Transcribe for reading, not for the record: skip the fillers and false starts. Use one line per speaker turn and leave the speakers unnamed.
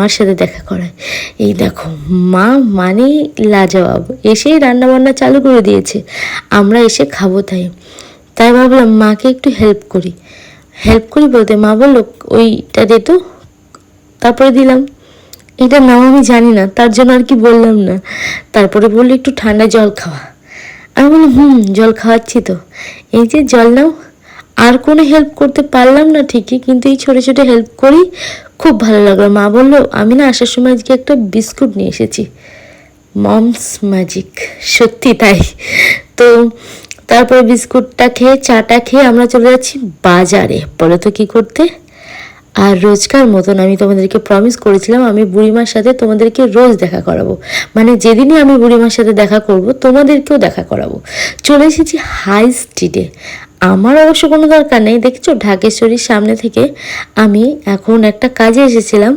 মার সাথে দেখা করায়। এই দেখো মা মানে লাজবাব, এসেই রান্নাবান্না চালু করে দিয়েছে, আমরা এসে খাবো। তাই ভাবলাম মাকে একটু হেল্প করি বলতে মা বললো ওইটা দে তো, তারপরে দিলাম। এটার নাম আমি জানি না, তার জন্য আর কি বললাম না। তারপরে বললো একটু ঠান্ডা জল খাওয়া। আমি বললাম জল খাওয়াচ্ছি তো, এই যে জল নাও। আর কোনো হেল্প করতে পারলাম না ঠিকই, কিন্তু এই ছোটো ছোটো হেল্প করি, খুব ভালো লাগলো। মা বললো আমি না আসার সময় আজকে একটা বিস্কুট নিয়ে এসেছি, মমস ম্যাজিক, সত্যি তাই। তো তারপরে বিস্কুটটা খেয়ে চাটা খেয়ে আমরা চলে যাচ্ছি বাজারে। বলো তো কী করতে। আর রোজকার মতন আমি তোমাদেরকে প্রমিস করেছিলাম আমি বুড়িমার সাথে তোমাদেরকে রোজ দেখা করাবো, মানে যেদিনই আমি বুড়িমার সাথে দেখা করব তোমাদেরকেও দেখা করাবো। চলে এসেছি হাই স্ট্রিটে। আমার অবশ্য কোনো দরকার নেই, দেখছো ঢাকেশ্বরীর সামনে থেকে আমি এখন একটা কাজে এসেছিলাম।